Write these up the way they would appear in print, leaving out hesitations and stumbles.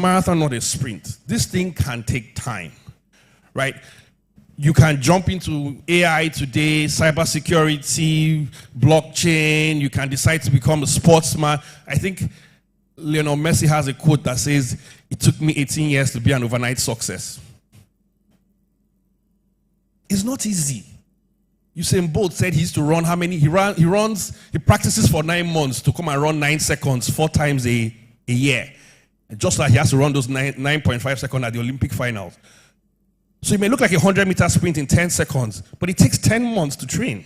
marathon, not a sprint. This thing can take time, right? You can jump into AI today, cybersecurity, blockchain. You can decide to become a sportsman. I think Lionel Messi has a quote that says, "It took me 18 years to be an overnight success." It's not easy. Usain Bolt said he used to run how many? He practices for 9 months to come and run 9 seconds 4 times a year. Just like he has to run those 9.5 seconds at the Olympic finals. So it may look like a 100-meter sprint in 10 seconds, but it takes 10 months to train.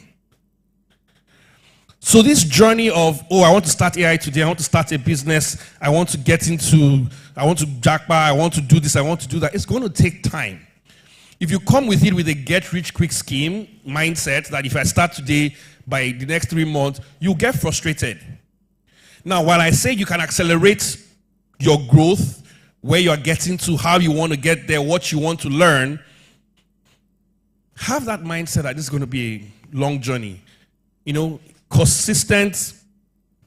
So this journey of, I want to start AI today, I want to start a business, I want to jackpot, I want to do this, I want to do that, it's going to take time. If you come with it with a get-rich-quick scheme mindset, that if I start today, by the next 3 months, you'll get frustrated. Now, while I say you can accelerate your growth, where you're getting to, how you want to get there, what you want to learn, have that mindset that this is going to be a long journey. Consistent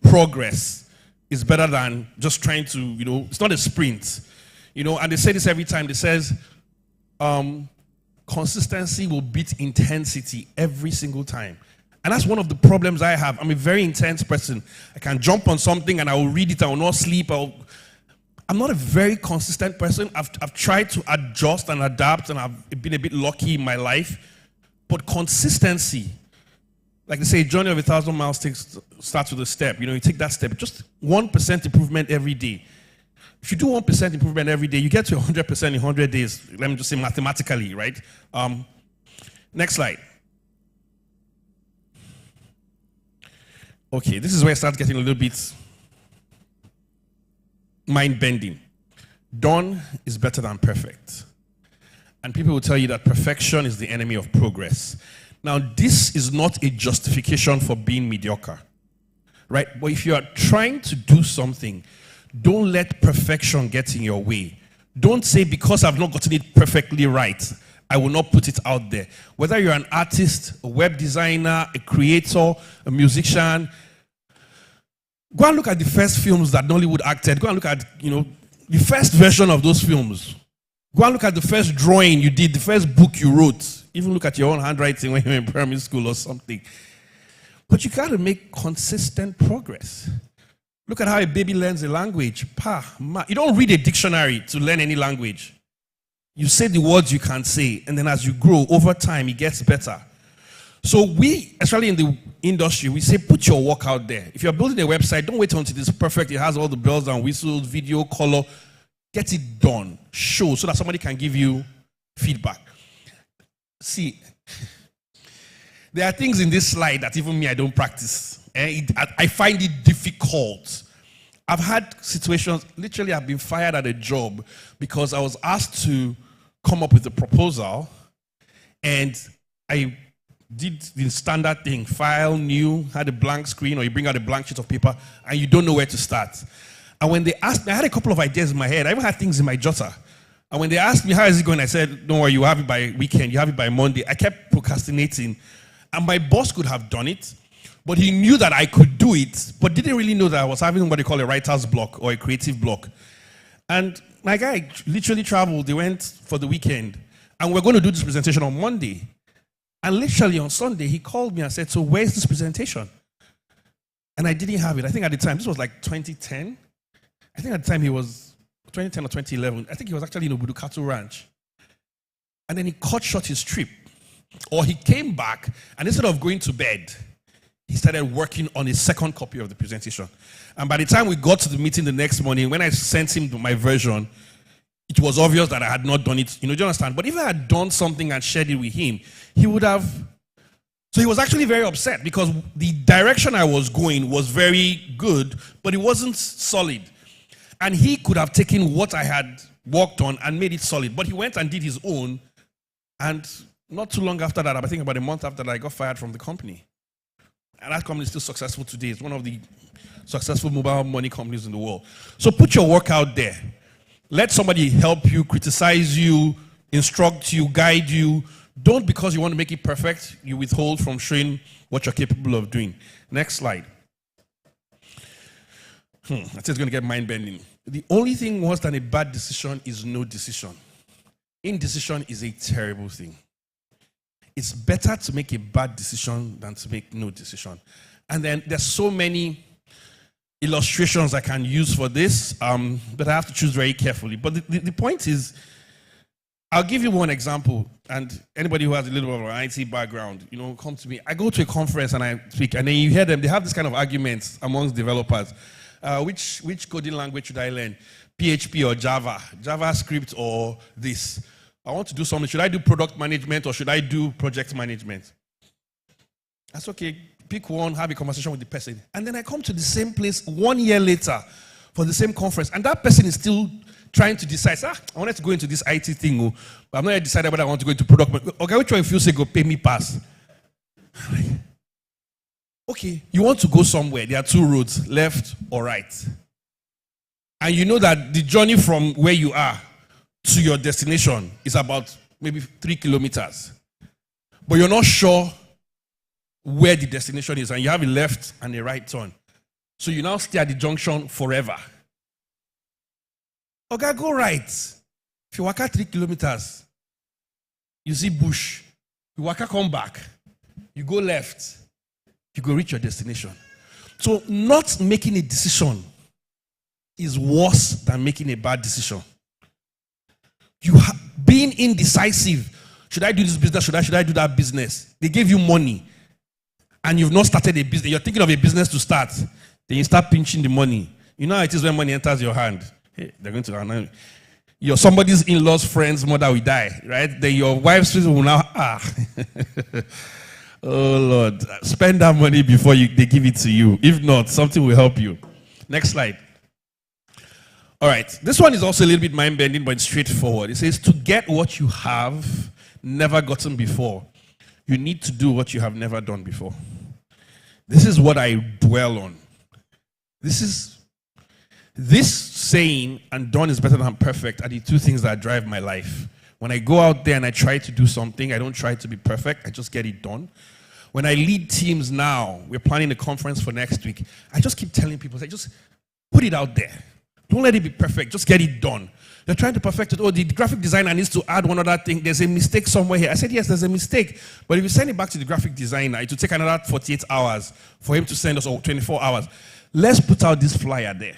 progress is better than just trying to, it's not a sprint. And they say this every time. They says, consistency will beat intensity every single time. And that's one of the problems I have. I'm a very intense person. I can jump on something and I will read it, I will not sleep. I'm not a very consistent person. I've tried to adjust and adapt, and I've been a bit lucky in my life. But consistency, like they say, a journey of 1,000 miles starts with a step. You take that step. Just 1% improvement every day. If you do 1% improvement every day, you get to 100% in 100 days. Let me just say mathematically, right? Next slide. Okay, this is where it starts getting a little bit mind-bending. Done is better than perfect. And people will tell you that perfection is the enemy of progress. Now, this is not a justification for being mediocre, right? But if you are trying to do something, don't let perfection get in your way. Don't say, because I've not gotten it perfectly right, I will not put it out there. Whether you're an artist, a web designer, a creator, a musician, go and look at the first films that Nollywood acted. Go and look at, the first version of those films. Go and look at the first drawing you did, the first book you wrote. Even look at your own handwriting when you're in primary school or something. But you got to make consistent progress. Look at how a baby learns a language. You don't read a dictionary to learn any language. You say the words you can say, and then as you grow, over time, it gets better. So we, especially in the industry, we say put your work out there. If you're building a website, don't wait until it's perfect. It has all the bells and whistles, video, color. Get it done. Show so that somebody can give you feedback. See, there are things in this slide that even me, I don't practice. I find it difficult. I've had situations, literally I've been fired at a job because I was asked to come up with a proposal, and I did the standard thing, file, new, had a blank screen, or you bring out a blank sheet of paper, and you don't know where to start. And when they asked me, I had a couple of ideas in my head. I even had things in my jotter. And when they asked me, how is it going? I said, don't worry, you have it by weekend, you have it by Monday. I kept procrastinating. And my boss could have done it, but he knew that I could do it, but didn't really know that I was having what they call a writer's block or a creative block. And my guy literally traveled. They went for the weekend. And we're going to do this presentation on Monday. And literally on Sunday, he called me and said, so where's this presentation? And I didn't have it. I think at the time, this was like 2010. I think at the time he was 2010 or 2011. I think he was actually in Obudu Cattle Ranch. And then he cut short his trip. Or he came back, and instead of going to bed, he started working on a second copy of the presentation. And by the time we got to the meeting the next morning, when I sent him my version, it was obvious that I had not done it. Do you understand? But if I had done something and shared it with him, he would have. So he was actually very upset because the direction I was going was very good, but it wasn't solid. And he could have taken what I had worked on and made it solid. But he went and did his own. And not too long after that, I think about a month after that, I got fired from the company. And that company is still successful today. It's one of the successful mobile money companies in the world. So put your work out there. Let somebody help you, criticize you, instruct you, guide you. Don't, because you want to make it perfect, you withhold from showing what you're capable of doing. Next slide. I think it's going to get mind-bending. The only thing worse than a bad decision is no decision. Indecision is a terrible thing. It's better to make a bad decision than to make no decision. And then there's so many illustrations I can use for this, but I have to choose very carefully. But the point is, I'll give you one example, and anybody who has a little bit of an IT background, come to me. I go to a conference and I speak, and then you hear them, they have this kind of arguments amongst developers. Which coding language should I learn? PHP or Java? JavaScript or this? I want to do something. Should I do product management or should I do project management? That's okay. Pick one, have a conversation with the person. And then I come to the same place 1 year later for the same conference, and that person is still trying to decide, I wanted to go into this IT thing, but I'm not yet decided whether I want to go into product. Okay, which one feels say go pay me pass? Okay, you want to go somewhere. There are two roads, left or right. And you know that the journey from where you are to your destination is about maybe 3 kilometers. But you're not sure where the destination is, and you have a left and a right turn. So you now stay at the junction forever. Okay, go right. If you walk out 3 kilometers, you see bush. You walk out, come back. You go left. You go reach your destination. So not making a decision is worse than making a bad decision. Being indecisive. Should I do this business? Should I do that business? They gave you money and you've not started a business. You're thinking of a business to start. Then you start pinching the money. You know how it is when money enters your hand. Hey, they're going to your somebody's in-laws friend's mother will die, right? Then your wife's will now oh Lord, spend that money before they give it to you. If not, something will help you. Next slide. All right, this one is also a little bit mind-bending, but it's straightforward. It says, to get what you have never gotten before, you need to do what you have never done before. This is what I dwell on. This saying, and done is better than perfect, are the two things that drive my life. When I go out there and I try to do something, I don't try to be perfect, I just get it done. When I lead teams now, we're planning a conference for next week, I just keep telling people, just put it out there. Don't let it be perfect, just get it done. They're trying to perfect it. Oh, the graphic designer needs to add one other thing. There's a mistake somewhere here. I said, yes, there's a mistake. But if you send it back to the graphic designer, it will take another 48 hours for him to send us, or 24 hours. Let's put out this flyer there.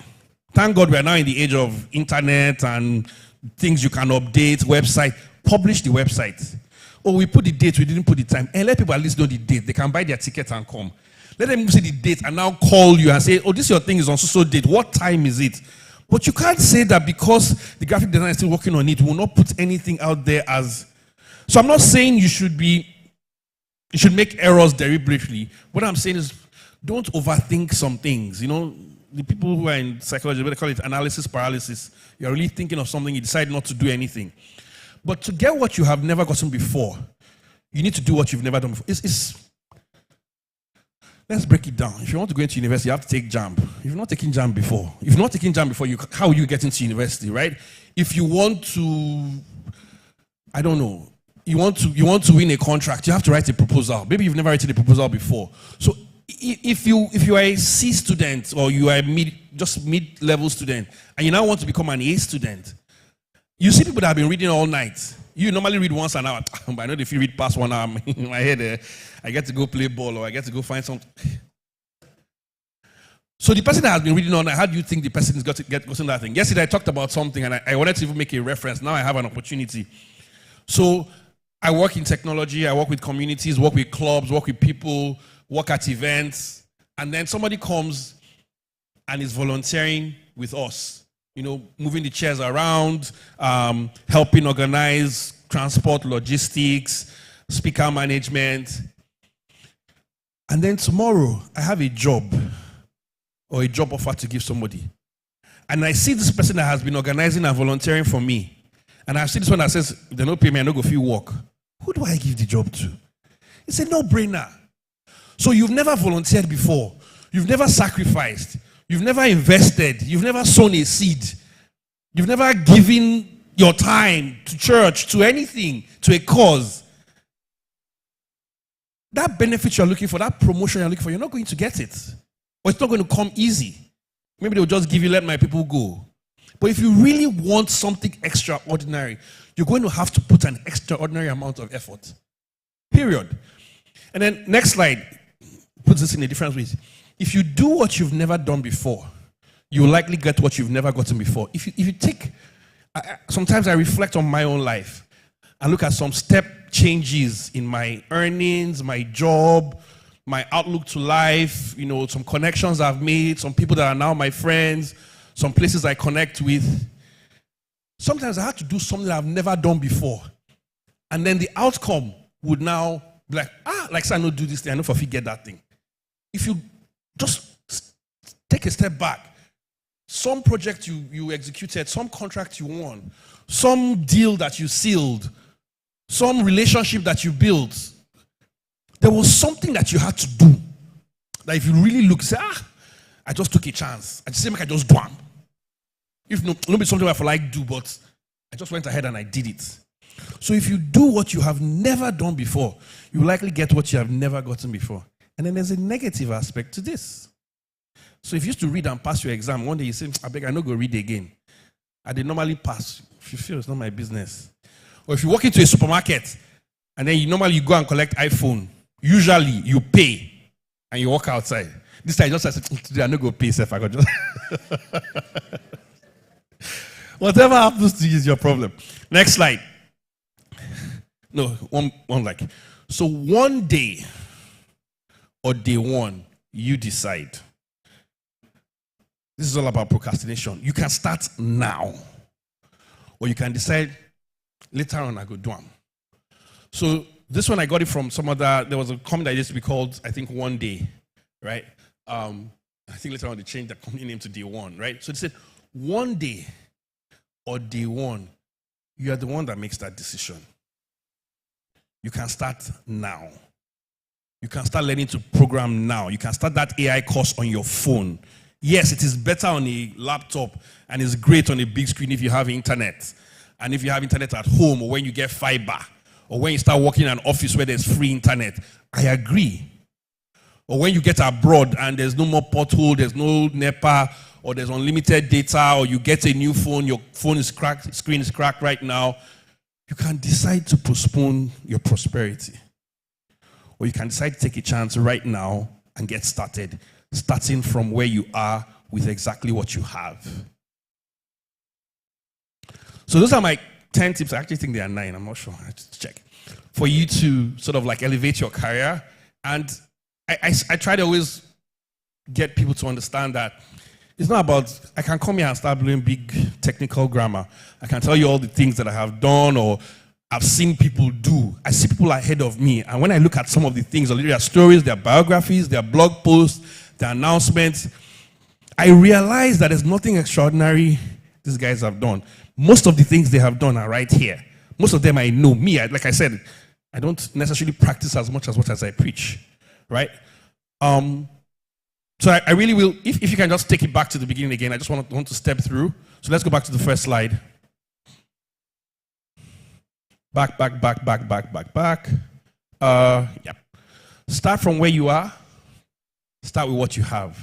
Thank God we are now in the age of internet and things you can update, website. Publish the website. Oh, we put the date, we didn't put the time. And let people at least know the date. They can buy their ticket and come. Let them see the date and now call you and say, oh, this your thing is on so date. What time is it? But you can't say that because the graphic designer is still working on it, we will not put anything out there as... So I'm not saying you should make errors deliberately. What I'm saying is don't overthink some things. The people who are in psychology, they call it analysis paralysis. You're really thinking of something, you decide not to do anything. But to get what you have never gotten before, you need to do what you've never done before. Let's break it down. If you want to go into university, you have to take JAMB. You've not taken JAMB before. If you've not taken JAMB before, how will you get into university, right? If you want to, I don't know, you want to win a contract, you have to write a proposal. Maybe you've never written a proposal before. So if you are a C student or you are just mid-level student and you now want to become an A student, you see people that have been reading all night. You normally read once an hour. But I know if you read past 1 hour in my head, I get to go play ball or I get to go find something. So the person that has been reading all night, how do you think the person is gotten that thing? Yesterday I talked about something and I wanted to even make a reference. Now I have an opportunity. So I work in technology, I work with communities, work with clubs, work with people, work at events, and then somebody comes and is volunteering with us. Moving the chairs around, helping organize transport, logistics, speaker management. And then tomorrow, I have a job or a job offer to give somebody. And I see this person that has been organizing and volunteering for me. And I see this one that says, if they don't pay me, I don't go feel work. Who do I give the job to? It's a no-brainer. So you've never volunteered before. You've never sacrificed. You've never invested. You've never sown a seed. You've never given your time to church, to anything, to a cause. That benefit you're looking for, that promotion you're looking for, you're not going to get it. Or it's not going to come easy. Maybe they'll just give you, let my people go. But if you really want something extraordinary, you're going to have to put an extraordinary amount of effort. Period. And then next slide puts this in a different way. If you do what you've never done before, you'll likely get what you've never gotten before. If you take, sometimes I reflect on my own life and look at some step changes in my earnings, my job, my outlook to life, some connections I've made, some people that are now my friends, some places I connect with. Sometimes I had to do something that I've never done before. And then the outcome would now be like say I don't do this thing, I know if I get that thing. If you just take a step back, some project you executed, some contract you won, some deal that you sealed, some relationship that you built, there was something that you had to do. That if you really look, say, I just took a chance. I just say, I just do it. If not be something I feel like do, but I just went ahead and I did it. So if you do what you have never done before, you likely get what you have never gotten before. And then there's a negative aspect to this. So if you used to read and pass your exam, one day you say, I beg, I no go read again. I did normally pass. If you feel it's not my business. Or if you walk into a supermarket and then you go and collect iPhone, usually you pay and you walk outside. This time I just said, today I no go pay, I got just whatever happens to you is your problem. Next slide. No, one like. So one day or day one, you decide. This is all about procrastination. You can start now. Or you can decide later on I go do them. So this one I got it from there was a company that used to be called, I think, One Day, right? I think later on they changed the company name to Day One, right? So they said, one day or day one, you are the one that makes that decision. You can start now. You can start learning to program now. You can start that AI course on your phone. Yes, it is better on a laptop and it's great on a big screen if you have internet. And if you have internet at home or when you get fiber or when you start working in an office where there's free internet, I agree. Or when you get abroad and there's no more pothole, there's no NEPA, or there's unlimited data, or you get a new phone, your phone is cracked, screen is cracked right now, you can decide to postpone your prosperity. Or you can decide to take a chance right now and get started, starting from where you are with exactly what you have. So those are my 10 tips. I actually think they are 9. I'm not sure. I have to check. For you to sort of like elevate your career. And I try to always get people to understand that it's not about, I can come here and start blowing big technical grammar. I can tell you all the things that I have done or I've seen people do. I see people ahead of me. And when I look at some of the things, their stories, their biographies, their blog posts, their announcements, I realize that there's nothing extraordinary these guys have done. Most of the things they have done are right here. Most of them I know. Like I said, I don't necessarily practice as much as I preach, right? So I really will, if you can just take it back to the beginning again, I just want to step through. So let's go back to the first slide. Back. Yep. Start from where you are. Start with what you have.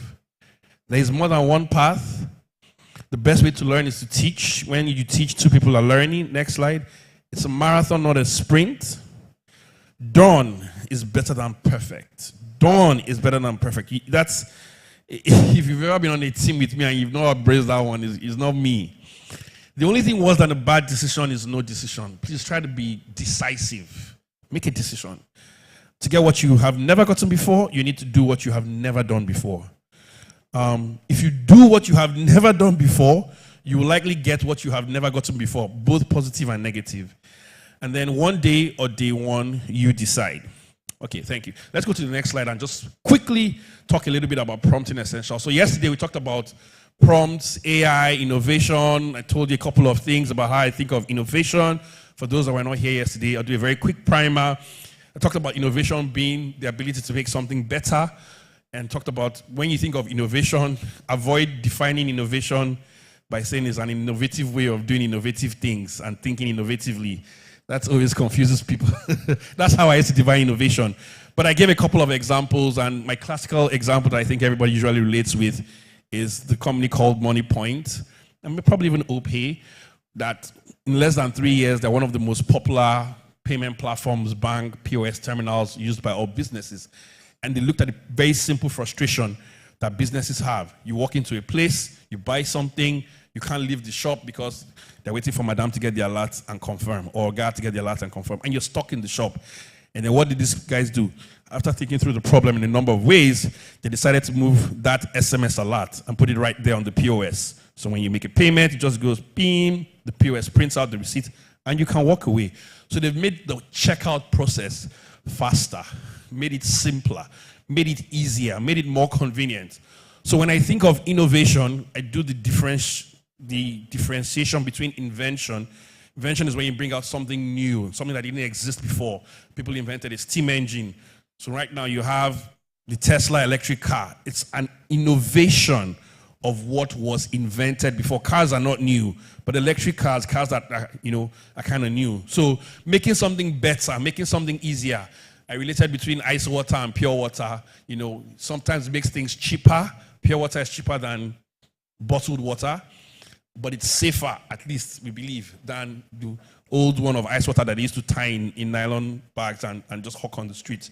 There is more than one path. The best way to learn is to teach. When you teach, two people are learning. Next slide. It's a marathon, not a sprint. Done is better than perfect. Done is better than perfect. That's, if you've ever been on a team with me and you've not embraced that one, it's not me. The only thing worse than a bad decision is no decision. Please try to be decisive. Make a decision. To get what you have never gotten before, you need to do what you have never done before. If you do what you have never done before, you will likely get what you have never gotten before, both positive and negative. And then one day or day one, you decide. Okay, thank you. Let's go to the next slide and just quickly talk a little bit about prompting essentials. So yesterday we talked about prompts, AI, innovation. I told you a couple of things about how I think of innovation. For those that were not here yesterday, I'll do a very quick primer. I talked about innovation being the ability to make something better, and talked about when you think of innovation, avoid defining innovation by saying it's an innovative way of doing innovative things and thinking innovatively. That always confuses people. That's how I used to define innovation. But I gave a couple of examples, and my classical example that I think everybody usually relates with is the company called MoneyPoint. and probably even OPay, that in less than 3 years, they're one of the most popular payment platforms, bank, POS terminals used by all businesses. And they looked at the very simple frustration that businesses have. You walk into a place, you buy something, you can't leave the shop because they're waiting for madam to get the alert and confirm, or guy to get the alert and confirm, and you're stuck in the shop. And then what did these guys do? After thinking through the problem in a number of ways, they decided to move that SMS alert and put it right there on the POS. So when you make a payment, it just goes beam, the POS prints out the receipt, and you can walk away. So they've made the checkout process faster, made it simpler, made it easier, made it more convenient. So when I think of innovation, I do the differentiation between invention. Invention is when you bring out something new, something that didn't exist before. People invented a steam engine. So right now you have the Tesla electric car. It's an innovation of what was invented before. Cars are not new, but electric cars that are, are kind of new. So making something better, making something easier. I related between ice water and pure water. Sometimes it makes things cheaper. Pure water is cheaper than bottled water, but it's safer, at least we believe, than the old one of ice water that they used to tie in nylon bags and just hawk on the streets.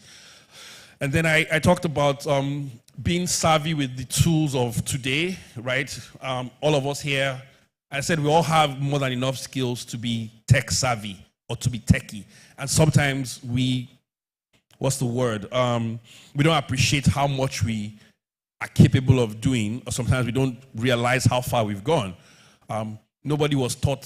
And then I talked about being savvy with the tools of today, right? All of us here, I said we all have more than enough skills to be tech savvy or to be techie. And sometimes we don't appreciate how much we are capable of doing, or sometimes we don't realize how far we've gone. Nobody was taught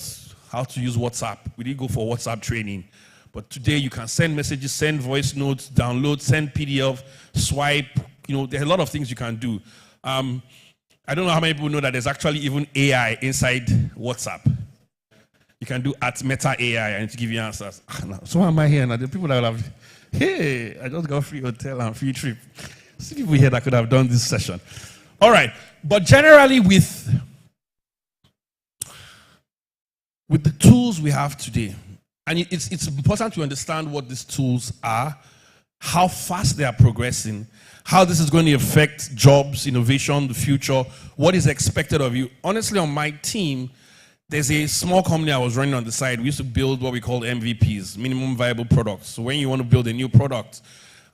how to use WhatsApp. We didn't go for WhatsApp training. But today you can send messages, send voice notes, download, send PDF, swipe. There are a lot of things you can do. I don't know how many people know that there's actually even AI inside WhatsApp. You can do at Meta AI and to give you answers. So why am I here now? The people that will have, hey, I just got free hotel and free trip. See people here that could have done this session. All right. But generally with the tools we have today, and it's important to understand what these tools are, how fast they are progressing, how this is going to affect jobs, innovation, the future, what is expected of you. Honestly, on my team, there's a small company I was running on the side. We used to build what we call MVPs, minimum viable products. So when you want to build a new product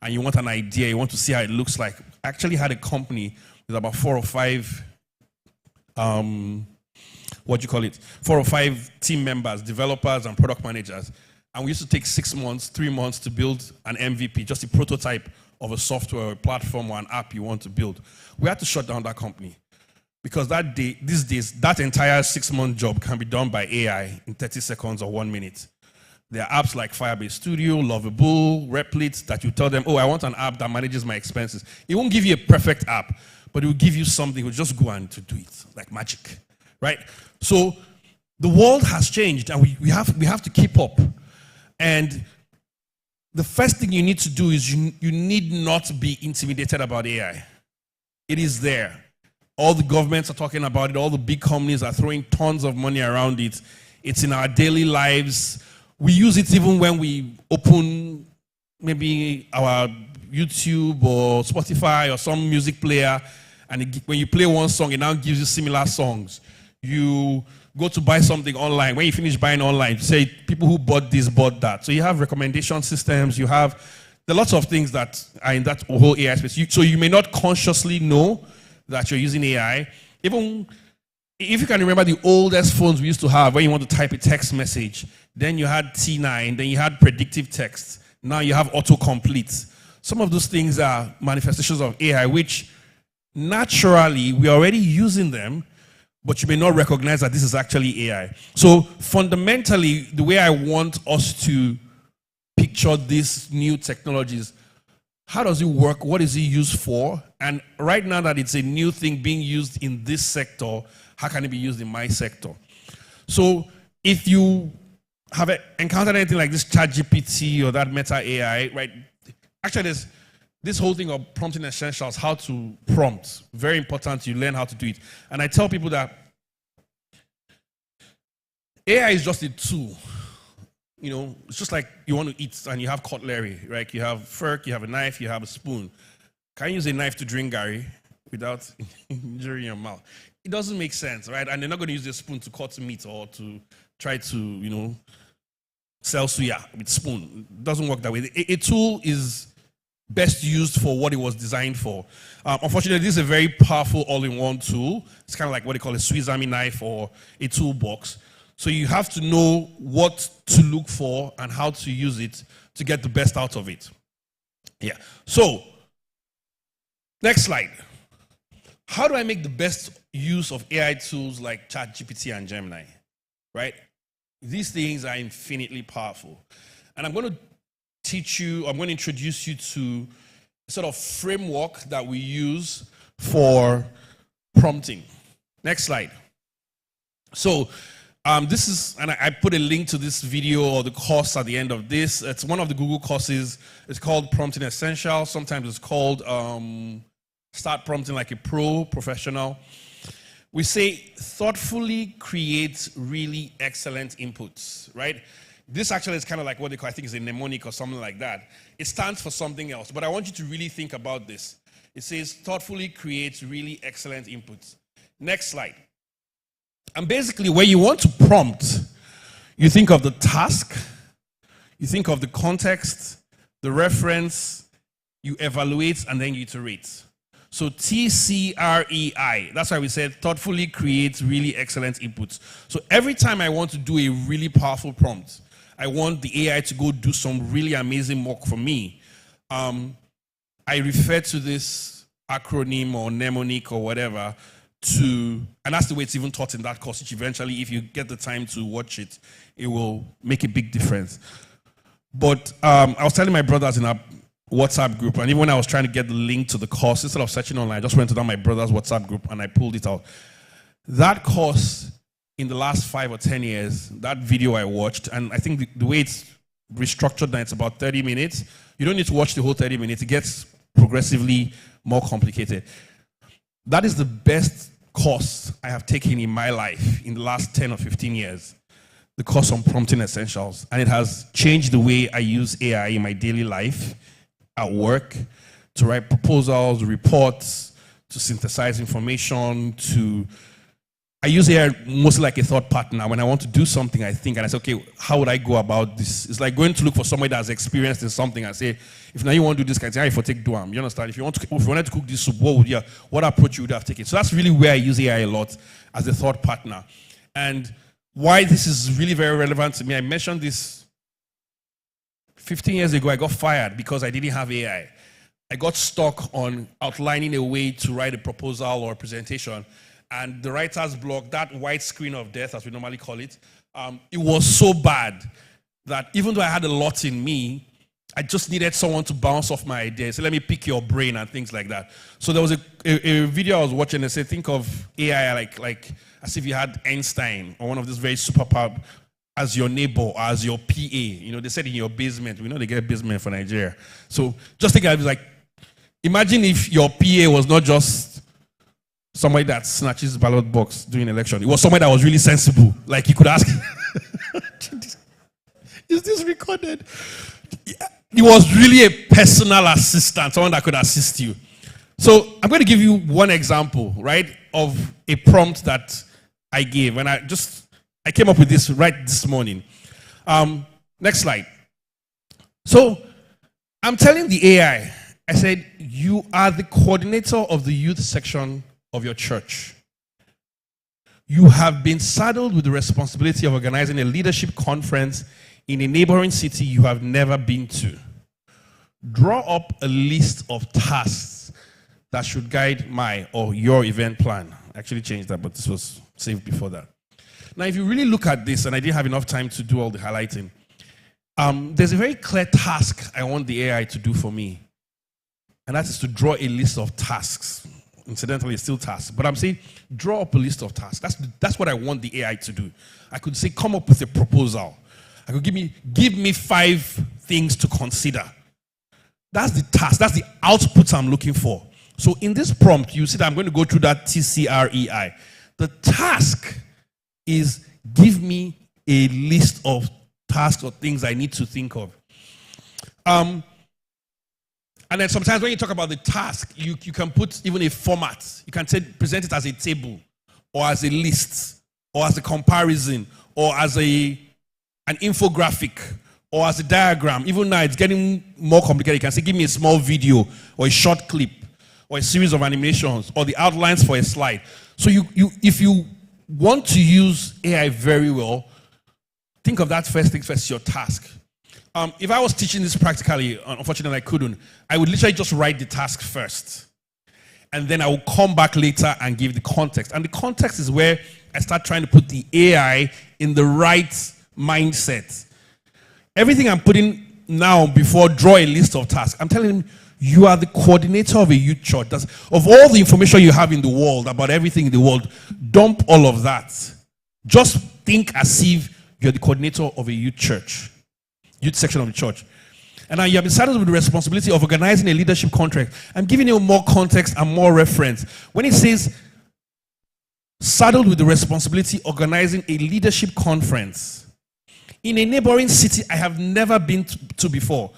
and you want an idea, you want to see how it looks like. I actually had a company with about 4 or 5 4 or 5 team members, developers and product managers. And we used to take 6 months, 3 months to build an MVP, just a prototype of a software or a platform or an app you want to build. We had to shut down that company because these days, that entire 6-month job can be done by AI in 30 seconds or 1 minute. There are apps like Firebase Studio, Lovable, Replit that you tell them, oh, I want an app that manages my expenses. It won't give you a perfect app, but it will give you something. It will just go and to do it like magic, right? So the world has changed, and we have to keep up. And the first thing you need to do is you need not be intimidated about AI. It is there. All the governments are talking about it. All the big companies are throwing tons of money around it. It's in our daily lives. We use it even when we open maybe our YouTube or Spotify or some music player, and when you play one song, it now gives you similar songs. You go to buy something online. When you finish buying online, you say people who bought this, bought that. So you have recommendation systems. There are lots of things that are in that whole AI space. So you may not consciously know that you're using AI. Even if you can remember the oldest phones we used to have, when you want to type a text message, then you had T9, then you had predictive text. Now you have autocomplete. Some of those things are manifestations of AI, which naturally we're already using them, but you may not recognize that this is actually AI. So fundamentally, the way I want us to picture these new technologies, how does it work? What is it used for? And right now that it's a new thing being used in this sector, how can it be used in my sector? So if you have encountered anything like this ChatGPT or that Meta AI, right? Actually, there's this whole thing of prompting essentials, how to prompt. Very important you learn how to do it. And I tell people that AI is just a tool. It's just like you want to eat and you have cutlery, right? You have fork, you have a knife, you have a spoon. Can you use a knife to drink Gary? without injuring your mouth. It doesn't make sense, right? And they're not going to use a spoon to cut meat or to try to, sell suya with spoon. It doesn't work that way. A tool is best used for what it was designed for. Unfortunately, this is a very powerful all-in-one tool. It's kind of like what they call a Swiss Army knife or a toolbox. So you have to know what to look for and how to use it to get the best out of it. Yeah. So, next slide. How do I make the best use of AI tools like ChatGPT and Gemini? Right? These things are infinitely powerful. And I'm going to introduce you to a sort of framework that we use for prompting. Next slide. So, this is, and I put a link to this video or the course at the end of this. It's one of the Google courses. It's called Prompting Essentials. Sometimes it's called Start Prompting Like a Professional. We say thoughtfully create really excellent inputs, right? This actually is kind of like what they call, I think it's a mnemonic or something like that. It stands for something else, but I want you to really think about this. It says thoughtfully create really excellent inputs. Next slide. And basically, when you want to prompt, you think of the task, you think of the context, the reference, you evaluate, and then you iterate. So TCREI, that's why we said thoughtfully create really excellent inputs. So every time I want to do a really powerful prompt, I want the AI to go do some really amazing work for me, I refer to this acronym or mnemonic or whatever and that's the way it's even taught in that course, which eventually, if you get the time to watch it, it will make a big difference. But I was telling my brothers in our WhatsApp group, and even when I was trying to get the link to the course, instead of searching online, I just went to my brother's WhatsApp group and I pulled it out. That course, in the last 5 or 10 years, that video I watched, and I think the way it's restructured now, it's about 30 minutes. You don't need to watch the whole 30 minutes. It gets progressively more complicated. That is the best course I have taken in my life in the last 10 or 15 years, the course on Prompting Essentials. And it has changed the way I use AI in my daily life, at work, to write proposals, reports, to synthesize information, I use AI mostly like a thought partner. When I want to do something, I think, and I say, okay, how would I go about this? It's like going to look for somebody that's experienced in something and say, if now you want to do this, can I say, if I take Duam, you understand? If you wanted to cook this soup, what approach you would have taken? So that's really where I use AI a lot as a thought partner. And why this is really very relevant to me, I mentioned this 15 years ago. I got fired because I didn't have AI. I got stuck on outlining a way to write a proposal or a presentation. And the writer's block, that white screen of death, as we normally call it, it was so bad that even though I had a lot in me, I just needed someone to bounce off my ideas. So let me pick your brain and things like that. So there was a video I was watching that said, think of AI like as if you had Einstein or one of these very superpower as your neighbor or as your PA. You know, they said in your basement. We know they get a basement for Nigeria. So just think of it like, imagine if your PA was not just somebody that snatches ballot box during election. It was somebody that was really sensible. Like you could ask, is this recorded? It was really a personal assistant, someone that could assist you. So I'm going to give you one example, right, of a prompt that I gave. And I came up with this right this morning. Next slide. So I'm telling the AI, I said, you are the coordinator of the youth section of your church. You have been saddled with the responsibility of organizing a leadership conference in a neighboring city you have never been to. Draw up a list of tasks that should guide my or your event plan. I actually changed that, but this was saved before that. Now, if you really look at this, and I didn't have enough time to do all the highlighting, there's a very clear task I want the AI to do for me. And that is to draw a list of tasks. Incidentally, it's still tasks. But I'm saying, draw up a list of tasks. That's what I want the AI to do. I could say, come up with a proposal. I could give me 5 things to consider. That's the task. That's the output I'm looking for. So in this prompt, you see that I'm going to go through that TCREI. The task is give me a list of tasks or things I need to think of. And then sometimes when you talk about the task, you can put even a format. You can present it as a table, or as a list, or as a comparison, or as an infographic, or as a diagram. Even now it's getting more complicated. You can say, give me a small video, or a short clip, or a series of animations, or the outlines for a slide. So if you want to use AI very well, think of that first thing first, your task. If I was teaching this practically, unfortunately I couldn't, I would literally just write the task first. And then I will come back later and give the context. And the context is where I start trying to put the AI in the right mindset. Everything I'm putting now before draw a list of tasks, I'm telling him, you are the coordinator of a youth church. Of all the information you have in the world, about everything in the world, dump all of that. Just think as if you're the coordinator of a youth church. Youth section of the church. And now you have been saddled with the responsibility of organizing a leadership contract. I'm giving you more context and more reference. When it says saddled with the responsibility of organizing a leadership conference in a neighboring city I have never been to before.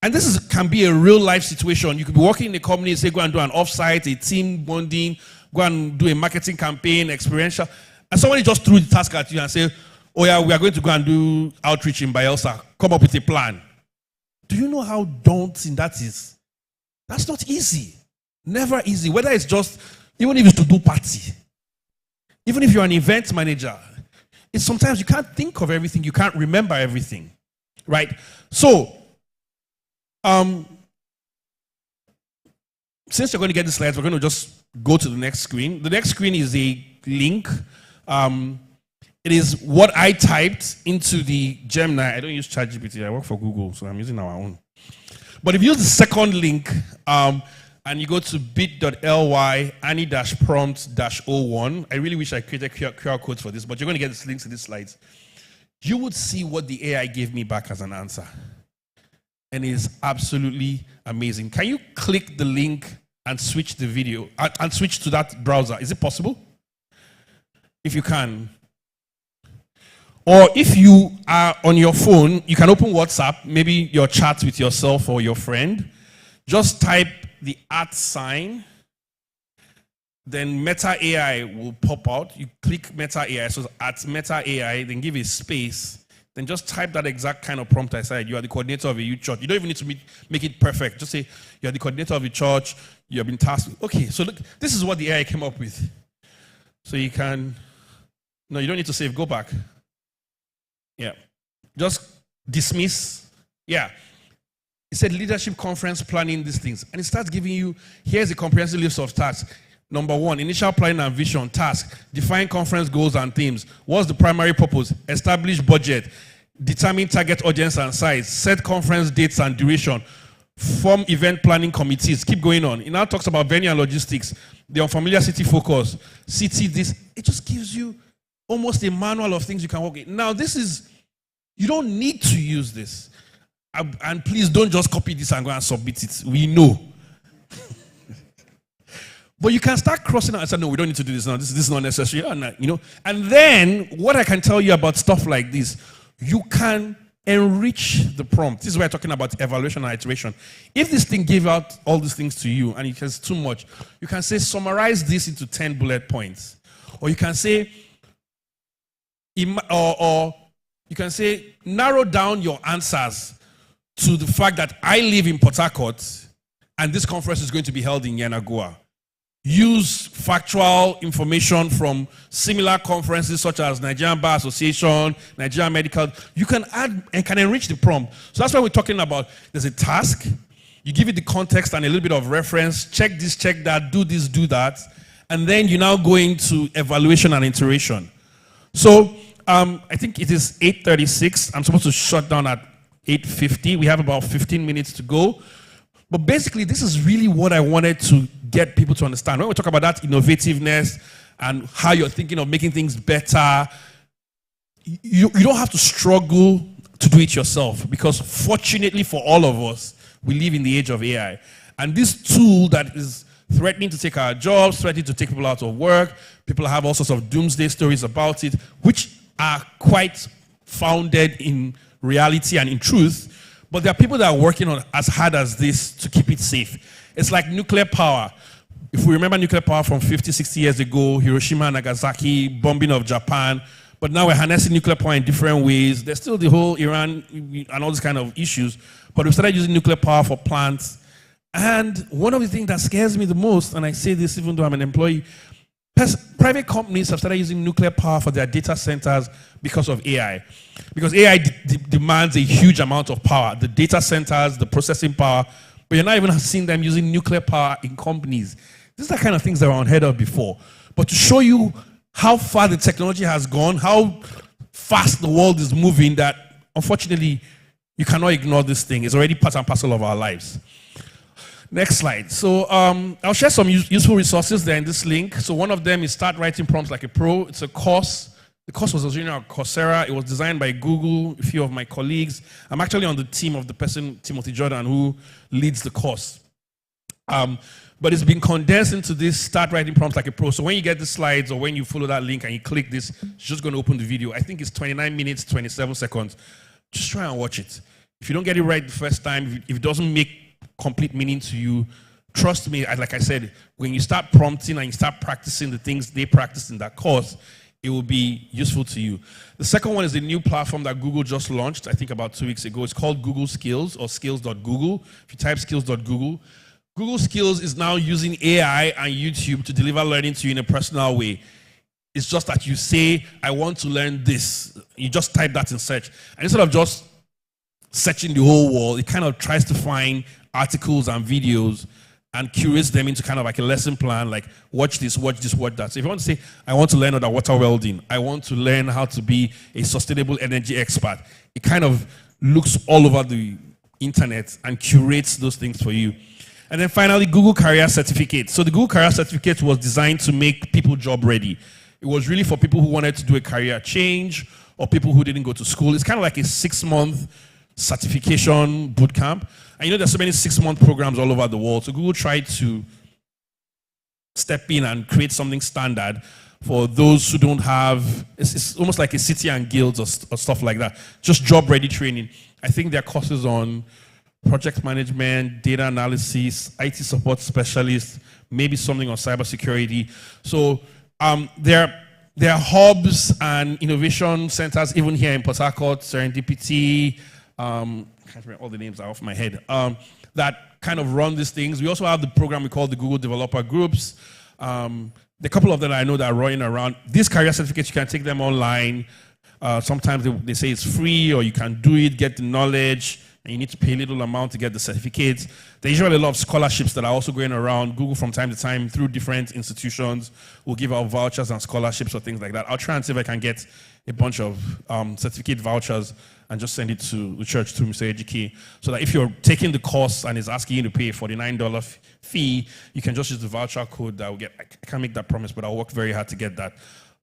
And this can be a real life situation. You could be working in a company and say, go and do an offsite, a team bonding, go and do a marketing campaign, experiential. And somebody just threw the task at you and say, oh yeah, we are going to go and do outreach in Bielsa. Come up with a plan. Do you know how daunting that is? That's not easy. Never easy. Whether it's just, even if it's to do party, even if you're an event manager, it's sometimes you can't think of everything, you can't remember everything, right? So, since you're going to get the slides, we're going to just go to the next screen. The next screen is a link. It is what I typed into the Gemini. I don't use ChatGPT. I work for Google, so I'm using our own. But if you use the second link, and you go to bit.ly Annie-prompt-01, I really wish I created QR codes for this, but you're going to get the links to these slides. You would see what the AI gave me back as an answer. And it is absolutely amazing. Can you click the link and switch the video, and switch to that browser? Is it possible? If you can. Or if you are on your phone, you can open WhatsApp, maybe your chat with yourself or your friend. Just type the @sign, then Meta AI will pop out. You click Meta AI, so @Meta AI, then give a space, then just type that exact kind of prompt I said. You are the coordinator of a youth church. You don't even need to make it perfect. Just say, you are the coordinator of a church, you have been tasked with. Okay, so look, this is what the AI came up with. So you can, no, you don't need to save, go back. Yeah. Just dismiss. Yeah. It said leadership conference planning these things. And it starts giving you, here's a comprehensive list of tasks. Number 1, initial planning and vision. Task, define conference goals and themes. What's the primary purpose? Establish budget. Determine target audience and size. Set conference dates and duration. Form event planning committees. Keep going on. It now talks about venue and logistics. The unfamiliar city focus. City this. It just gives you almost a manual of things you can work with. Now, this is, you don't need to use this. And please don't just copy this and go and submit it. We know. But you can start crossing out and say, no, we don't need to do this now. This is not necessary. You know. And then, what I can tell you about stuff like this, you can enrich the prompt. This is why I'm talking about evaluation and iteration. If this thing gave out all these things to you and it has too much, you can say, summarize this into 10 bullet points. Or you can say, or you can say, narrow down your answers to the fact that I live in Port Harcourt and this conference is going to be held in Yenagoa. Use factual information from similar conferences such as Nigerian Bar Association, Nigerian Medical. You can add and can enrich the prompt. So that's why we're talking about there's a task. You give it the context and a little bit of reference. Check this, check that, do this, do that. And then you now go into evaluation and iteration. So I think it is 8:36. I'm supposed to shut down at 8:50. We have about 15 minutes to go. But basically, this is really what I wanted to get people to understand. When we talk about that innovativeness and how you're thinking of making things better, you don't have to struggle to do it yourself, because fortunately for all of us, we live in the age of AI. And this tool that is threatening to take our jobs, threatening to take people out of work, people have all sorts of doomsday stories about it, which are quite founded in reality and in truth. But there are people that are working on as hard as this to keep it safe. It's like nuclear power. If we remember nuclear power from 50, 60 years ago, Hiroshima, Nagasaki, bombing of Japan, but now we're harnessing nuclear power in different ways. There's still the whole Iran and all these kind of issues, but we started using nuclear power for plants. And one of the things that scares me the most, and I say this even though I'm an employee, private companies have started using nuclear power for their data centers because of AI. Because AI demands a huge amount of power, the data centers, the processing power, but you're not even seeing them using nuclear power in companies. These are the kind of things that were unheard of before. But to show you how far the technology has gone, how fast the world is moving, that unfortunately you cannot ignore this thing. It's already part and parcel of our lives. Next slide. So I'll share some useful resources there in this link. So one of them is Start Writing Prompts Like a Pro. It's a course. The course was originally on Coursera. It was designed by Google, a few of my colleagues. I'm actually on the team of the person, Timothy Jordan, who leads the course. But it's been condensed into this Start Writing Prompts Like a Pro. So when you get the slides or when you follow that link and you click this, it's just going to open the video. I think it's 29 minutes, 27 seconds. Just try and watch it. If you don't get it right the first time, if it doesn't make complete meaning to you, trust me, like I said, when you start prompting and you start practicing the things they practice in that course, it will be useful to you. The second one is the new platform that Google just launched, I think about 2 weeks ago. It's called Google Skills or skills.google. If you type skills.google, Google Skills is now using AI and YouTube to deliver learning to you in a personal way. It's just that you say, I want to learn this. You just type that in search. And instead of just searching the whole world, it kind of tries to find articles and videos and curates them into kind of like a lesson plan, like watch this, watch this, watch that. So if you want to say, I want to learn about water welding, I want to learn how to be a sustainable energy expert, it kind of looks all over the internet and curates those things for you. And then finally, Google Career Certificate. So the Google Career Certificate was designed to make people job ready. It was really for people who wanted to do a career change or people who didn't go to school. It's kind of like a 6-month certification boot camp. And you know, there's so many 6-month programs all over the world. So Google tried to step in and create something standard for those who don't have, it's almost like a city and guilds or stuff like that. Just job-ready training. I think there are courses on project management, data analysis, IT support specialist, maybe something on cybersecurity. So there are hubs and innovation centers, even here in Port Harcourt, Serendipity, I can't remember all the names are off my head, that kind of run these things. We also have the program we call the Google Developer Groups. The couple of them I know that are running around. These career certificates, you can take them online. Sometimes they say it's free or you can do it, get the knowledge, and you need to pay a little amount to get the certificates. There's usually a lot of scholarships that are also going around. Google from time to time through different institutions will give out vouchers and scholarships or things like that. I'll try and see if I can get a bunch of certificate vouchers and just send it to the church through Mr. Ejike, so that if you're taking the course and it's asking you to pay a $49 fee, you can just use the voucher code that will get. I can't make that promise, but I'll work very hard to get that.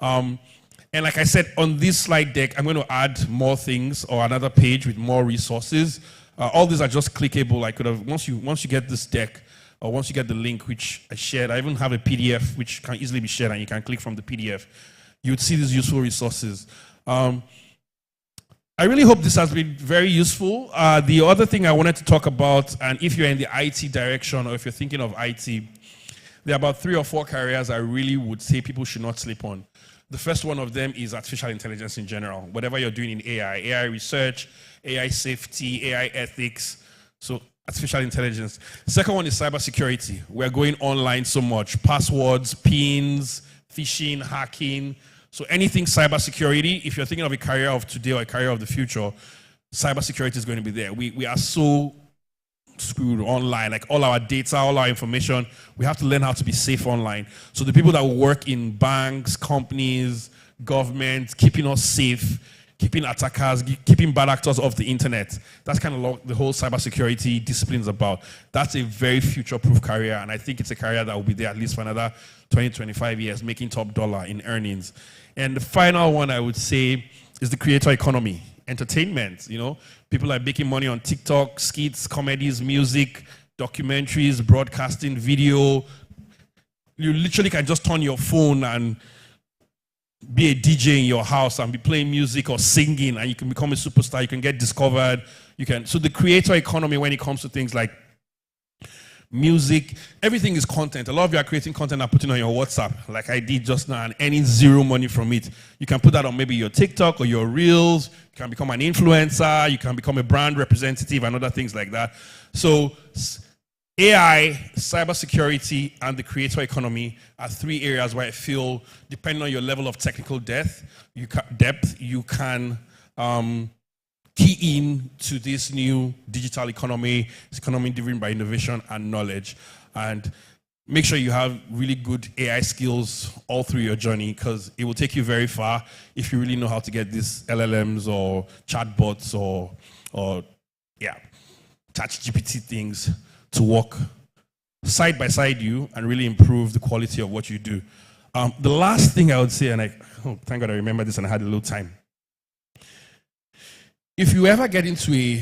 And like I said, on this slide deck, I'm going to add more things or another page with more resources. All these are just clickable. I could have, once you get this deck, or once you get the link, which I shared, I even have a PDF which can easily be shared and you can click from the PDF. You would see these useful resources. I really hope this has been very useful. The other thing I wanted to talk about, and if you're in the IT direction or if you're thinking of IT, there are about 3 or 4 careers I really would say people should not sleep on. The first one of them is artificial intelligence in general. Whatever you're doing in AI research, AI safety, AI ethics. So artificial intelligence. The second one is cybersecurity. We're going online so much. Passwords, pins, phishing, hacking. So anything cybersecurity, if you're thinking of a career of today or a career of the future, cybersecurity is going to be there. We are so screwed online, like all our data, all our information, we have to learn how to be safe online. So the people that work in banks, companies, government, keeping us safe, keeping attackers, keeping bad actors off the internet, that's kind of what the whole cybersecurity discipline is about. That's a very future-proof career, and I think it's a career that will be there at least for another 20, 25 years, making top dollar in earnings. And the final one I would say is the creator economy. Entertainment, you know, people are making money on TikTok, skits, comedies, music, documentaries, broadcasting, video. You literally can just turn your phone and be a DJ in your house and be playing music or singing, and you can become a superstar. You can get discovered. So the creator economy, when it comes to things like music, everything is content. A lot of you are creating content and putting on your WhatsApp, like I did just now, and earning zero money from it. You can put that on maybe your TikTok or your Reels. You can become an influencer. You can become a brand representative and other things like that. So AI, cybersecurity, and the creator economy are three areas where I feel, depending on your level of technical depth, you can key in to this new digital economy. It's economy driven by innovation and knowledge. And make sure you have really good AI skills all through your journey, because it will take you very far if you really know how to get these LLMs or chatbots or ChatGPT things to work side by side you and really improve the quality of what you do. The last thing I would say, and thank God I remember this and I had a little time. If you ever get into a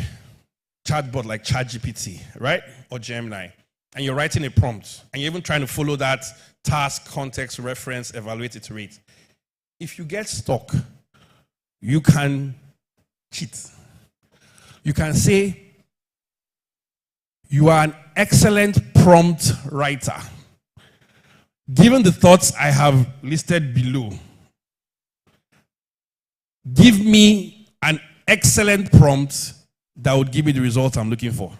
chatbot like ChatGPT, right, or Gemini, and you're writing a prompt, and you're even trying to follow that task, context, reference, evaluate, iterate, if you get stuck, you can cheat. You can say, you are an excellent prompt writer. Given the thoughts I have listed below, give me an excellent prompt that would give me the result I'm looking for.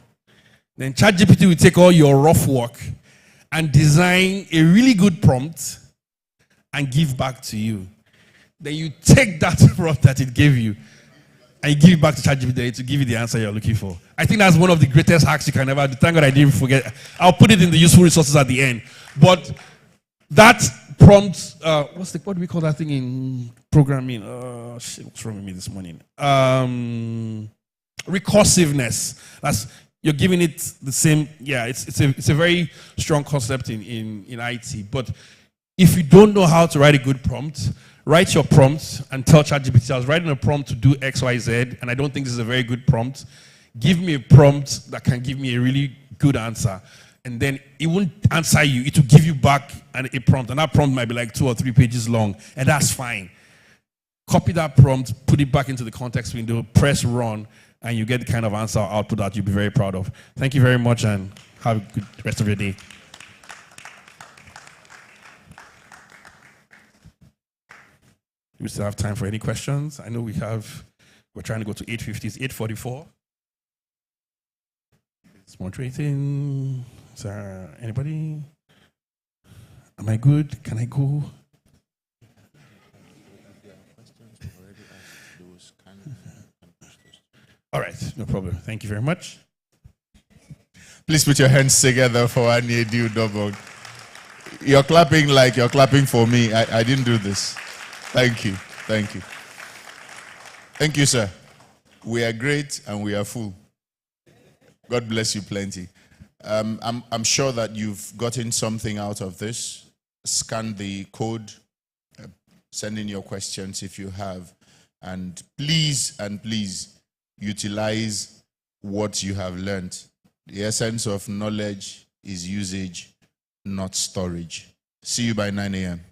Then ChatGPT will take all your rough work and design a really good prompt and give back to you. Then you take that prompt that it gave you and you give it back to ChatGPT to give you the answer you're looking for. I think that's one of the greatest hacks you can ever do. Thank God I didn't forget. I'll put it in the useful resources at the end. But that prompt, what do we call that thing in programming? What's wrong with me this morning? Recursiveness. You're giving it the same. Yeah, it's a very strong concept in IT. But if you don't know how to write a good prompt, write your prompt and tell ChatGPT, I was writing a prompt to do X, Y, Z, and I don't think this is a very good prompt. Give me a prompt that can give me a really good answer. And then it won't answer you. It will give you back a prompt. And that prompt might be like 2 or 3 pages long. And that's fine. Copy that prompt, put it back into the context window, press run, and you get the kind of answer or output that you'll be very proud of. Thank you very much, and have a good rest of your day. We still have time for any questions. I know we're trying to go to 8:50. It's 8:44. It's moderating. Is there anybody? Am I good? Can I go? All right, no problem. Thank you very much. Please put your hands together for L.E.A.D. Double. You're clapping like you're clapping for me. I didn't do this. Thank you. Thank you. Thank you, sir. We are great and we are full. God bless you plenty. I'm sure that you've gotten something out of this. Scan the code. Send in your questions if you have. And please, utilize what you have learned. The essence of knowledge is usage, not storage. See you by 9 a.m.